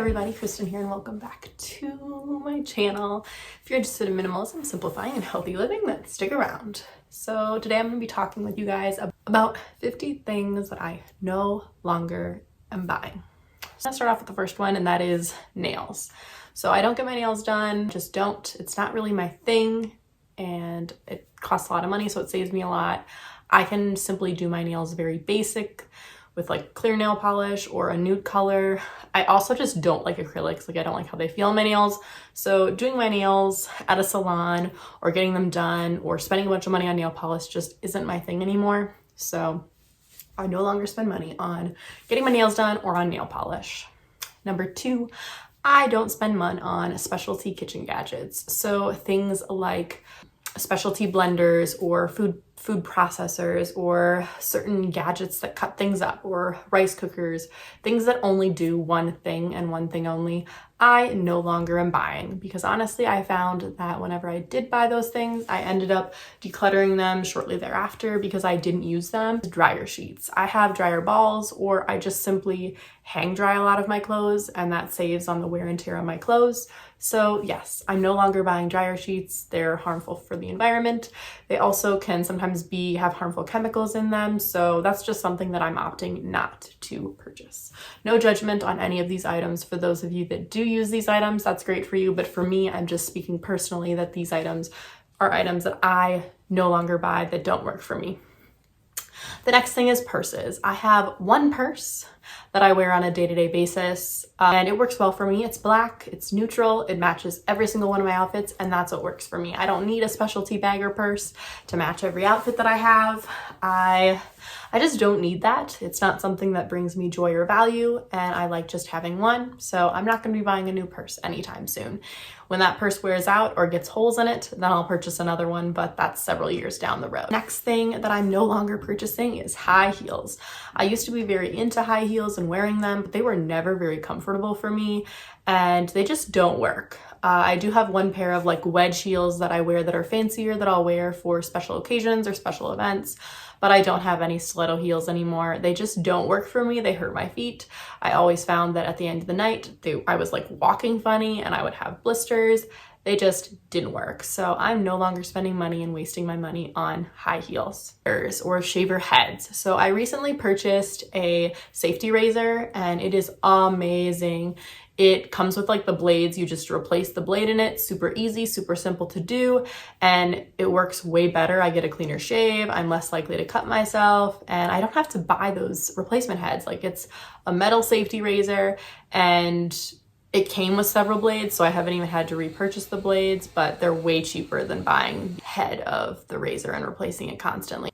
everybody, Kristen here and welcome back to my channel. If you're interested in minimalism, simplifying, and healthy living, then stick around. So today I'm going to be talking with you guys about 50 things that I no longer am buying. So I'll start off with the first one, and that is nails. So I don't get my nails done, just don't. It's not really my thing and it costs a lot of money, so it saves me a lot. I can simply do my nails very basic with like clear nail polish or a nude color. I also just don't like acrylics. Like I don't like how they feel on my nails. So doing my nails at a salon or getting them done or spending a bunch of money on nail polish just isn't my thing anymore. So I no longer spend money on getting my nails done or on nail polish. Number two, I don't spend money on specialty kitchen gadgets. So things like specialty blenders or food processors or certain gadgets that cut things up or rice cookers, things that only do one thing and one thing only, I no longer am buying, because honestly I found that whenever I did buy those things, I ended up decluttering them shortly thereafter because I didn't use them. Dryer sheets. I have dryer balls, or I just simply hang dry a lot of my clothes, and that saves on the wear and tear on my clothes. So yes, I'm no longer buying dryer sheets. They're harmful for the environment. They also can sometimes have harmful chemicals in them. So that's just something that I'm opting not to purchase. No judgment on any of these items. For those of you that do use these items, that's great for you. But for me, I'm just speaking personally that these items are items that I no longer buy, that don't work for me. The next thing is purses. I have one purse that I wear on a day-to-day basis, and it works well for me. It's black, it's neutral, it matches every single one of my outfits, and that's what works for me. I don't need a specialty bag or purse to match every outfit that I have. I just don't need that. It's not something that brings me joy or value, and I like just having one, so I'm not going to be buying a new purse anytime soon. When that purse wears out or gets holes in it, then I'll purchase another one, but that's several years down the road. Next thing that I'm no longer purchasing is high heels. I used to be very into high heels and wearing them, but they were never very comfortable for me, and they just don't work. I do have one pair of like wedge heels that I wear that are fancier, that I'll wear for special occasions or special events, but I don't have any stiletto heels anymore. They just don't work for me. They hurt my feet. I always found that at the end of the night, I was like walking funny and I would have blisters. They just didn't work. So I'm no longer spending money and wasting my money on high heels or shaver heads. So I recently purchased a safety razor and it is amazing. It comes with like the blades. You just replace the blade in it. Super easy, super simple to do, and it works way better. I get a cleaner shave. I'm less likely to cut myself, and I don't have to buy those replacement heads. Like, it's a metal safety razor, and it came with several blades, so I haven't even had to repurchase the blades, but they're way cheaper than buying the head of the razor and replacing it constantly.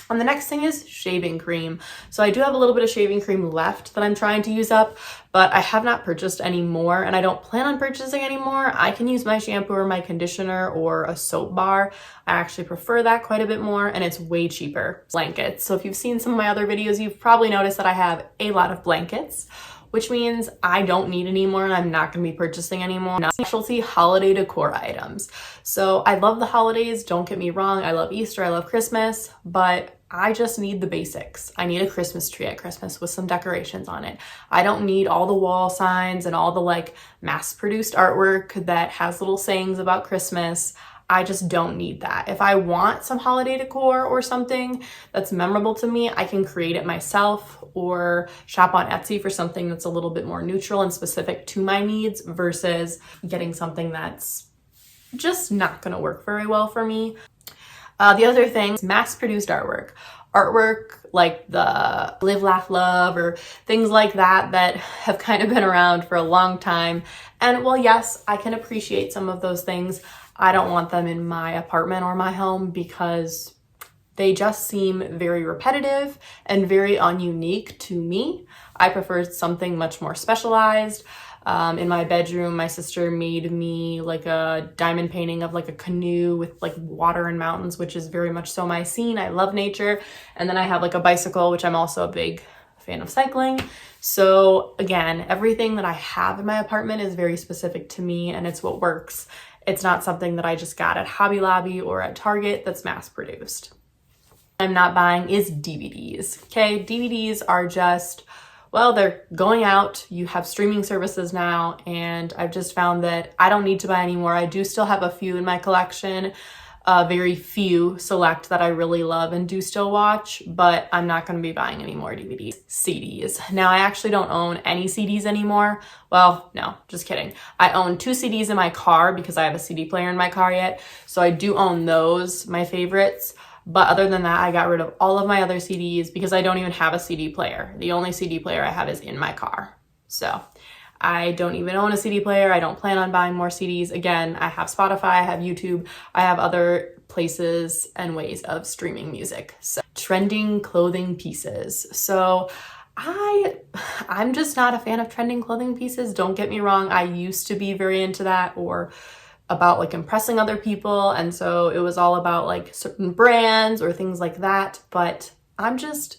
And the next thing is shaving cream. So I do have a little bit of shaving cream left that I'm trying to use up, but I have not purchased any more, and I don't plan on purchasing any more. I can use my shampoo or my conditioner or a soap bar. I actually prefer that quite a bit more, and it's way cheaper. Blankets. So if you've seen some of my other videos, you've probably noticed that I have a lot of blankets, which means I don't need any more and I'm not going to be purchasing anymore. Specialty holiday decor items. So I love the holidays, don't get me wrong. I love Easter, I love Christmas, but I just need the basics. I need a Christmas tree at Christmas with some decorations on it. I don't need all the wall signs and all the like mass-produced artwork that has little sayings about Christmas. I just don't need that. If I want some holiday decor or something that's memorable to me, I can create it myself or shop on Etsy for something that's a little bit more neutral and specific to my needs versus getting something that's just not gonna work very well for me. The other thing is mass-produced artwork. Artwork like the Live, Laugh, Love or things like that that have kind of been around for a long time. And while yes, I can appreciate some of those things, I don't want them in my apartment or my home because they just seem very repetitive and very ununique to me. I prefer something much more specialized. In my bedroom, my sister made me like a diamond painting of like a canoe with like water and mountains, which is very much so my scene. I love nature. And then I have like a bicycle, which I'm also a big fan of cycling. So again, everything that I have in my apartment is very specific to me and it's what works. It's not something that I just got at Hobby Lobby or at Target that's mass produced. I'm not buying is DVDs. Okay, DVDs are just Well, they're going out. You have streaming services now, and I've just found that I don't need to buy anymore. I do still have a few in my collection, very few select that I really love and do still watch, but I'm not going to be buying any more DVDs. CDs. Now, I actually don't own any CDs anymore. Well, no, just kidding. I own 2 CDs in my car because I have a CD player in my car yet. So I do own those, my favorites. But other than that, I got rid of all of my other CDs because I don't even have a CD player. The only CD player I have is in my car. So I don't even own a CD player. I don't plan on buying more CDs. Again, I have Spotify, I have YouTube, I have other places and ways of streaming music. So trending clothing pieces. So I'm just not a fan of trending clothing pieces. Don't get me wrong. I used to be very into that, or about like impressing other people. And so it was all about like certain brands or things like that. But I'm just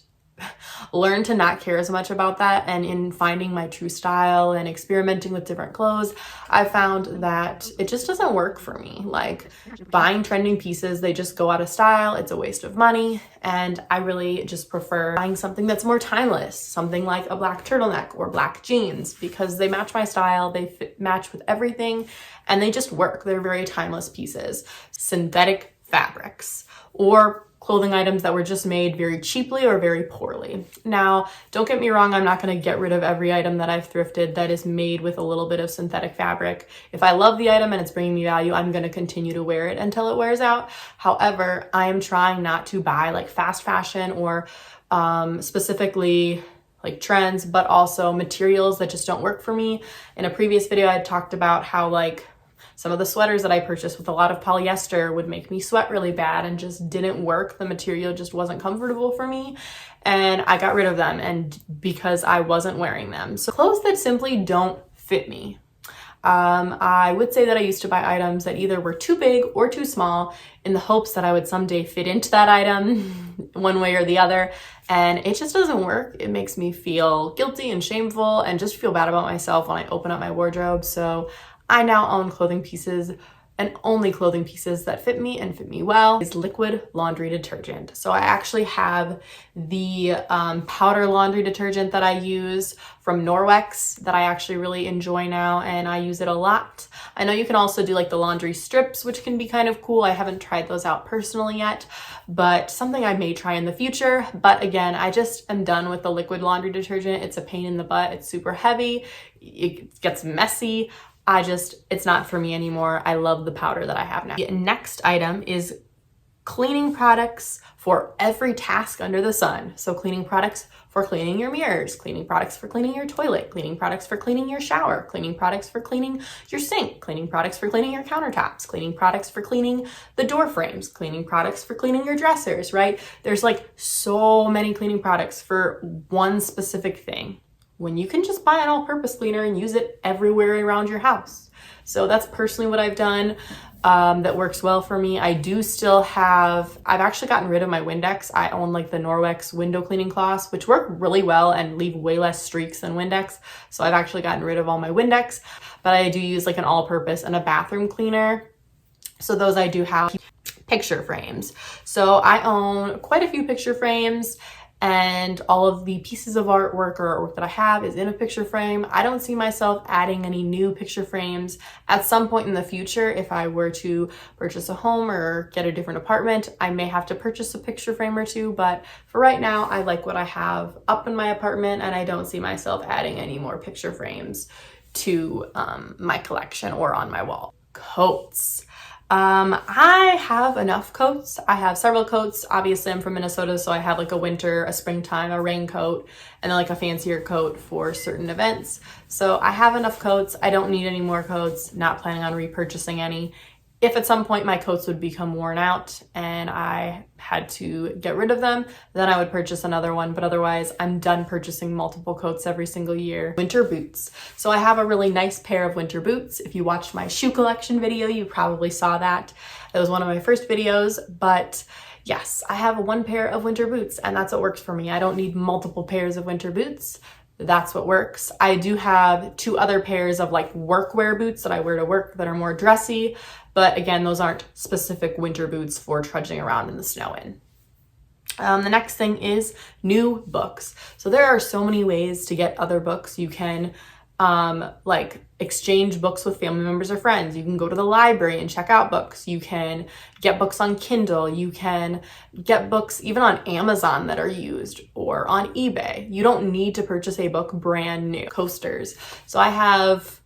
learned to not care as much about that. And in finding my true style and experimenting with different clothes, I found that it just doesn't work for me. Like buying trending pieces, they just go out of style. It's a waste of money. And I really just prefer buying something that's more timeless, something like a black turtleneck or black jeans, because they match my style, they match with everything, and they just work. They're very timeless pieces. Synthetic fabrics or clothing items that were just made very cheaply or very poorly. Now, don't get me wrong, I'm not going to get rid of every item that I've thrifted that is made with a little bit of synthetic fabric. If I love the item and it's bringing me value, I'm going to continue to wear it until it wears out. However, I am trying not to buy like fast fashion or specifically like trends, but also materials that just don't work for me. In a previous video, I talked about how like some of the sweaters that I purchased with a lot of polyester would make me sweat really bad and just didn't work. The material just wasn't comfortable for me, and I got rid of them, and because I wasn't wearing them. So clothes that simply don't fit me. I would say that I used to buy items that either were too big or too small in the hopes that I would someday fit into that item one way or the other. And it just doesn't work. It makes me feel guilty and shameful and just feel bad about myself when I open up my wardrobe. So I now own clothing pieces, and only clothing pieces that fit me and fit me well is liquid laundry detergent. So I actually have the powder laundry detergent that I use from Norwex that I actually really enjoy now, and I use it a lot. I know you can also do like the laundry strips, which can be kind of cool. I haven't tried those out personally yet, but something I may try in the future. But again, I just am done with the liquid laundry detergent. It's a pain in the butt. It's super heavy. It gets messy. It's not for me anymore. I love the powder that I have now. The next item is cleaning products for every task under the sun. So cleaning products for cleaning your mirrors, cleaning products for cleaning your toilet, cleaning products for cleaning your shower, cleaning products for cleaning your sink, cleaning products for cleaning your countertops, cleaning products for cleaning the door frames, cleaning products for cleaning your dressers, right? There's like so many cleaning products for one specific thing, when you can just buy an all-purpose cleaner and use it everywhere around your house. So that's personally what I've done that works well for me. I do still have, I've actually gotten rid of my Windex. I own like the Norwex window cleaning cloths, which work really well and leave way less streaks than Windex. So I've actually gotten rid of all my Windex, but I do use like an all-purpose and a bathroom cleaner. So those I do have. Picture frames. So I own quite a few picture frames, and all of the pieces of artwork or artwork that I have is in a picture frame. I don't see myself adding any new picture frames. At some point in the future, if I were to purchase a home or get a different apartment, I may have to purchase a picture frame or two, but for right now, I like what I have up in my apartment, and I don't see myself adding any more picture frames to my collection or on my wall. Coats. I have enough coats. I have several coats. Obviously, I'm from Minnesota, so I have like a winter, a springtime, a raincoat, and then like a fancier coat for certain events. So I have enough coats. I don't need any more coats. Not planning on repurchasing any. If at some point my coats would become worn out and I had to get rid of them, then I would purchase another one. But otherwise, I'm done purchasing multiple coats every single year. Winter boots. So I have a really nice pair of winter boots. If you watched my shoe collection video, you probably saw that. It was one of my first videos, but yes, I have one pair of winter boots, and that's what works for me. I don't need multiple pairs of winter boots. That's what works. I do have 2 other pairs of like workwear boots that I wear to work that are more dressy, but again, those aren't specific winter boots for trudging around in the snow in. The next thing is new books. So there are so many ways to get other books. You can like exchange books with family members or friends. You can go to the library and check out books. You can get books on Kindle. You can get books even on Amazon that are used or on eBay. You don't need to purchase a book brand new. Coasters. So I have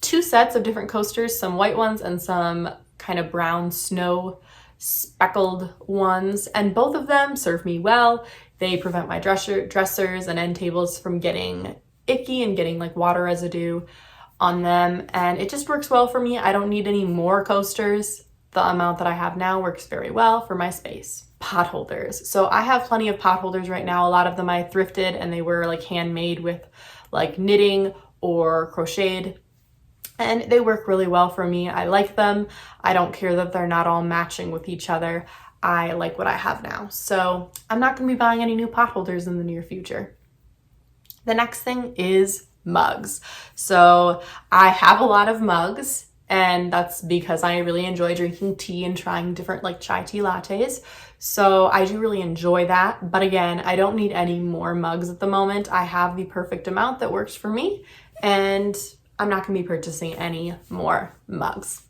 2 sets of different coasters, some white ones and some kind of brown snow speckled ones, and both of them serve me well. They prevent my dressers and end tables from getting icky and getting like water residue on them, and it just works well for me. I don't need any more coasters. The amount that I have now works very well for my space. Pot holders. So I have plenty of pot holders right now. A lot of them I thrifted, and they were like handmade with like knitting or crocheted, and they work really well for me. I like them. I don't care that they're not all matching with each other. I like what I have now. So I'm not going to be buying any new pot holders in the near future. The next thing is mugs. So I have a lot of mugs, and that's because I really enjoy drinking tea and trying different like chai tea lattes. So I do really enjoy that. But again, I don't need any more mugs at the moment. I have the perfect amount that works for me, and I'm not going to be purchasing any more mugs.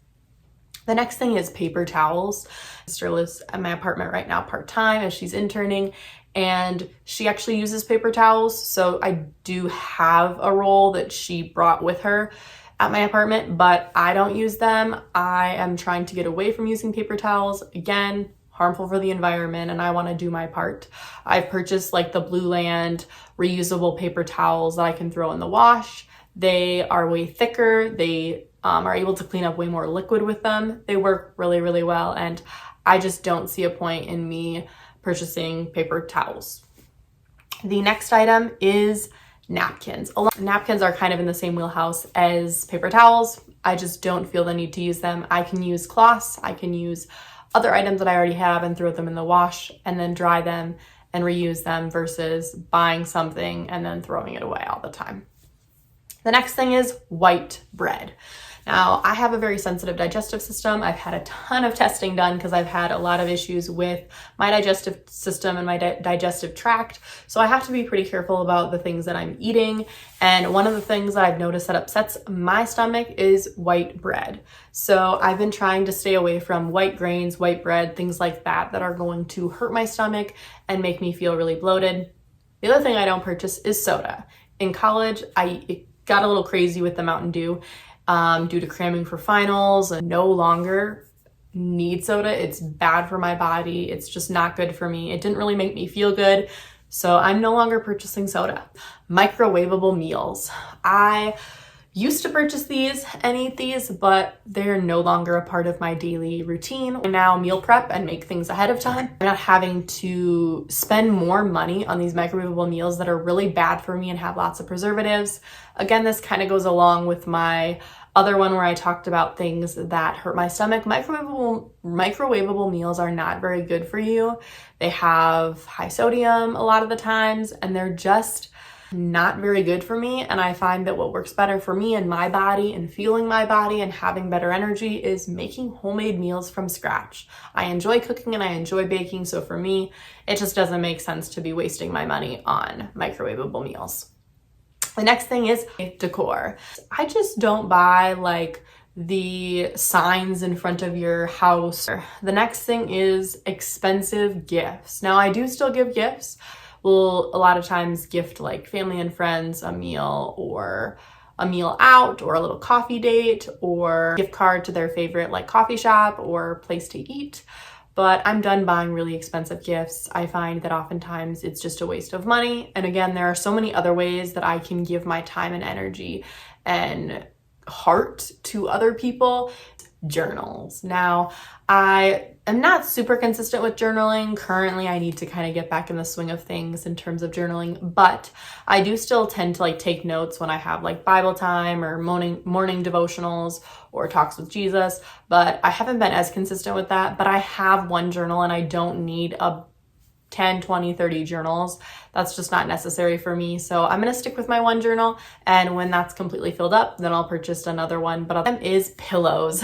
The next thing is paper towels. My sister lives at my apartment right now part-time as she's interning, and she actually uses paper towels. So I do have a roll that she brought with her at my apartment, but I don't use them. I am trying to get away from using paper towels. Again, harmful for the environment, and I want to do my part. I've purchased like the Blue Land reusable paper towels that I can throw in the wash. They are way thicker. They are able to clean up way more liquid with them. They work really, really well, and I just don't see a point in me purchasing paper towels. The next item is napkins. Napkins are kind of in the same wheelhouse as paper towels. I just don't feel the need to use them. I can use cloths. I can use other items that I already have and throw them in the wash and then dry them and reuse them versus buying something and then throwing it away all the time. The next thing is white bread. Now, I have a very sensitive digestive system. I've had a ton of testing done because I've had a lot of issues with my digestive system and my digestive tract. So I have to be pretty careful about the things that I'm eating. And one of the things that I've noticed that upsets my stomach is white bread. So I've been trying to stay away from white grains, white bread, things like that are going to hurt my stomach and make me feel really bloated. The other thing I don't purchase is soda. In college, I got a little crazy with the Mountain Dew due to cramming for finals, and no longer need soda. It's bad for my body. It's just not good for me. It didn't really make me feel good. So I'm no longer purchasing soda. Microwavable meals. I used to purchase these and eat these, but they're no longer a part of my daily routine. I now meal prep and make things ahead of time. I'm not having to spend more money on these microwavable meals that are really bad for me and have lots of preservatives. Again, this kind of goes along with my other one where I talked about things that hurt my stomach. Microwavable meals are not very good for you. They have high sodium a lot of the times, and they're just not very good for me. And I find that what works better for me and my body and feeling my body and having better energy is making homemade meals from scratch. I enjoy cooking and I enjoy baking, so for me, it just doesn't make sense to be wasting my money on microwavable meals. The next thing is decor. I just don't buy like the signs in front of your house. The next thing is expensive gifts. Now, I do still give gifts. We'll a lot of times gift like family and friends a meal, or a meal out, or a little coffee date, or gift card to their favorite like coffee shop or place to eat. But I'm done buying really expensive gifts. I find that oftentimes it's just a waste of money. And again, there are so many other ways that I can give my time and energy and heart to other people. Journals. Now, I am not super consistent with journaling. Currently, I need to kind of get back in the swing of things in terms of journaling, but I do still tend to like take notes when I have like Bible time or morning devotionals or talks with Jesus, but I haven't been as consistent with that. But I have one journal and I don't need a 10, 20, 30 journals. That's just not necessary for me. So I'm gonna stick with my one journal, and when that's completely filled up, then I'll purchase another one. But them is pillows.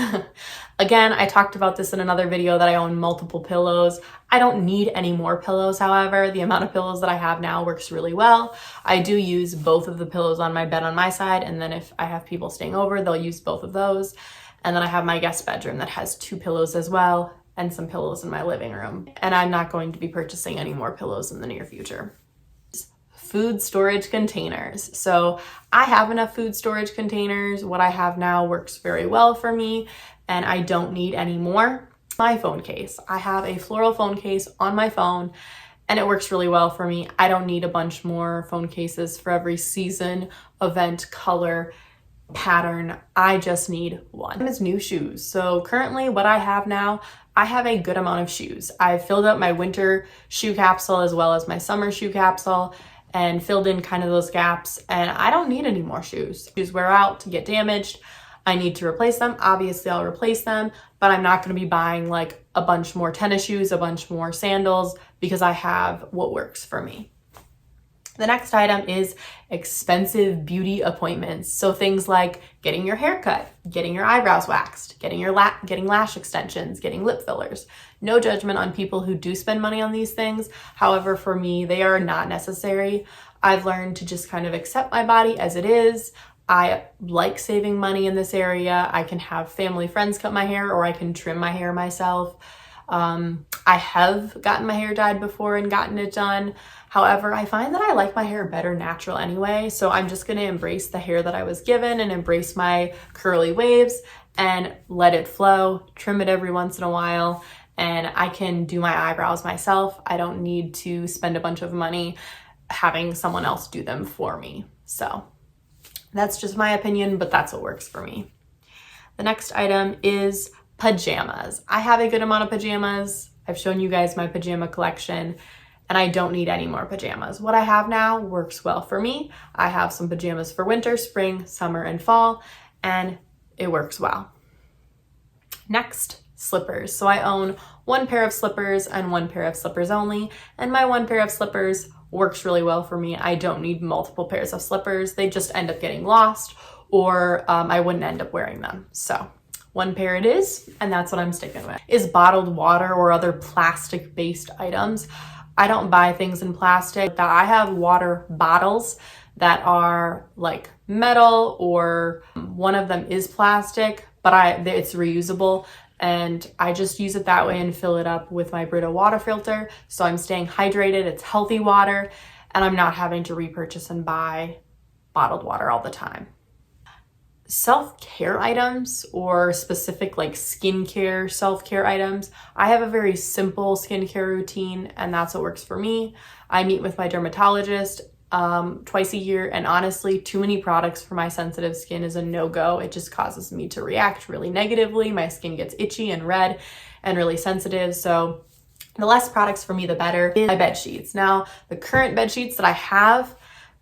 Again, I talked about this in another video that I own multiple pillows. I don't need any more pillows, however. The amount of pillows that I have now works really well. I do use both of the pillows on my bed on my side, and then if I have people staying over, they'll use both of those. And then I have my guest bedroom that has 2 pillows as well, and some pillows in my living room. And I'm not going to be purchasing any more pillows in the near future. Food storage containers. So I have enough food storage containers. What I have now works very well for me, and I don't need any more. My phone case. I have a floral phone case on my phone, and it works really well for me. I don't need a bunch more phone cases for every season, event, color, pattern. I just need one. Is new shoes. So currently what I have now, I have a good amount of shoes. I've filled up my winter shoe capsule as well as my summer shoe capsule and filled in kind of those gaps, and I don't need any more shoes. Shoes wear out, get damaged. I need to replace them. Obviously I'll replace them, but I'm not going to be buying like a bunch more tennis shoes, a bunch more sandals, because I have what works for me. The next item is expensive beauty appointments. So things like getting your hair cut, getting your eyebrows waxed, getting lash extensions, getting lip fillers. No judgment on people who do spend money on these things. However, for me, they are not necessary. I've learned to just kind of accept my body as it is. I like saving money in this area. I can have family friends cut my hair, or I can trim my hair myself. I have gotten my hair dyed before and gotten it done. However, I find that I like my hair better natural anyway, so I'm just going to embrace the hair that I was given and embrace my curly waves and let it flow, trim it every once in a while, and I can do my eyebrows myself. I don't need to spend a bunch of money having someone else do them for me. So that's just my opinion, but that's what works for me. The next item is pajamas. I have a good amount of pajamas. I've shown you guys my pajama collection, and I don't need any more pajamas. What I have now works well for me. I have some pajamas for winter, spring, summer, and fall, and it works well. Next, slippers. So I own 1 pair of slippers and 1 pair of slippers only, and my 1 pair of slippers works really well for me. I don't need multiple pairs of slippers. They just end up getting lost, or I wouldn't end up wearing them. So 1 pair it is, and that's what I'm sticking with. Is bottled water or other plastic-based items. I don't buy things in plastic. I have water bottles that are like metal, or one of them is plastic, but it's reusable, and I just use it that way and fill it up with my Brita water filter. So I'm staying hydrated, it's healthy water, and I'm not having to repurchase and buy bottled water all the time. Self-care items, or specific like skincare self-care items. I have a very simple skincare routine, and that's what works for me. I meet with my dermatologist twice a year, and honestly, too many products for my sensitive skin is a no-go. It just causes me to react really negatively. My skin gets itchy and red and really sensitive. So the less products for me, the better. My bed sheets. Now, the current bed sheets that I have,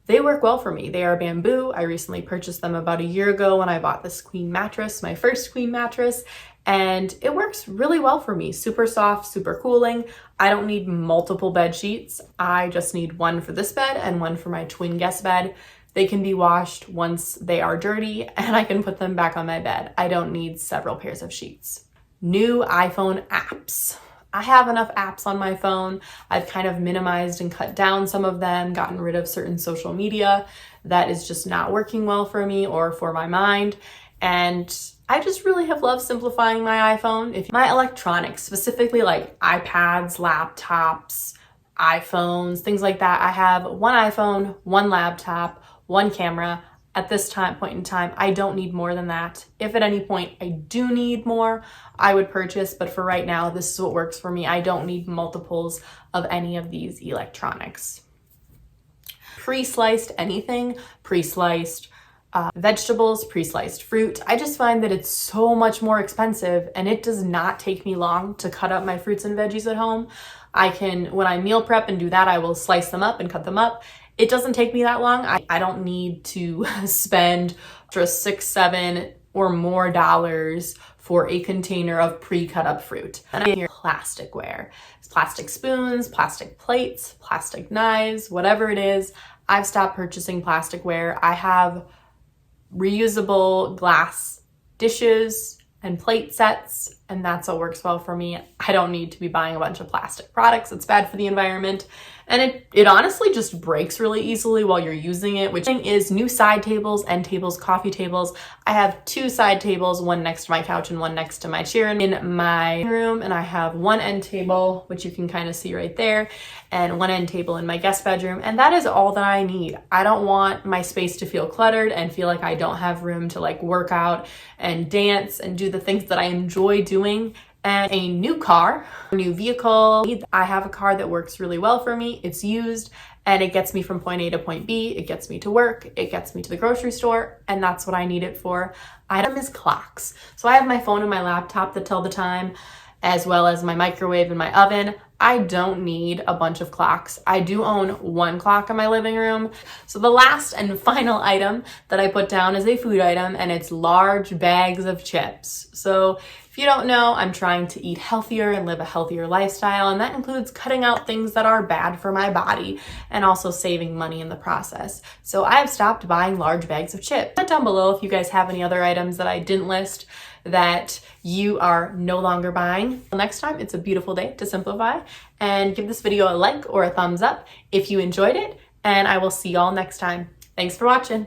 they work well for me. They are bamboo. I recently purchased them about a year ago when I bought this queen mattress, my first queen mattress, and it works really well for me. Super soft, super cooling. I don't need multiple bed sheets. I just need 1 for this bed and 1 for my twin guest bed. They can be washed once they are dirty, and I can put them back on my bed. I don't need several pairs of sheets. New iPhone apps. I have enough apps on my phone. I've kind of minimized and cut down some of them, gotten rid of certain social media that is just not working well for me or for my mind. And I just really have loved simplifying my iPhone. My electronics, specifically like iPads, laptops, iPhones, things like that. I have 1 iPhone, 1 laptop, 1 camera. At this point in time, I don't need more than that. If at any point I do need more, I would purchase, but for right now, this is what works for me. I don't need multiples of any of these electronics. Pre-sliced anything, pre-sliced vegetables, pre-sliced fruit. I just find that it's so much more expensive, and it does not take me long to cut up my fruits and veggies at home. When I meal prep and do that, I will slice them up and cut them up. It doesn't take me that long. I don't need to spend just $6, $7 or more dollars for a container of pre-cut up fruit. And I hear plasticware. plastic spoons, plastic plates, plastic knives, whatever it is. I've stopped purchasing plasticware. I have reusable glass dishes and plate sets, and that's what works well for me. I don't need to be buying a bunch of plastic products. It's bad for the environment, and it honestly just breaks really easily while you're using it, which is new side tables, end tables, coffee tables. I have 2 side tables, one next to my couch and one next to my chair in my room, and I have one end table, which you can kind of see right there, and one end table in my guest bedroom, and that is all that I need. I don't want my space to feel cluttered and feel like I don't have room to like work out and dance and do the things that I enjoy doing. And a new car, a new vehicle. I have a car that works really well for me. It's used and it gets me from point A to point B. It gets me to work. It gets me to the grocery store, and that's what I need it for. Item is clocks. So I have my phone and my laptop that tell the time, as well as my microwave and my oven. I don't need a bunch of clocks. I do own one clock in my living room. So the last and final item that I put down is a food item, and it's large bags of chips. So if you don't know, I'm trying to eat healthier and live a healthier lifestyle, and that includes cutting out things that are bad for my body and also saving money in the process. So I have stopped buying large bags of chips. Comment down below if you guys have any other items that I didn't list that you are no longer buying. Until next time, it's a beautiful day to simplify, and give this video a like or a thumbs up if you enjoyed it, and I will see y'all next time. Thanks for watching.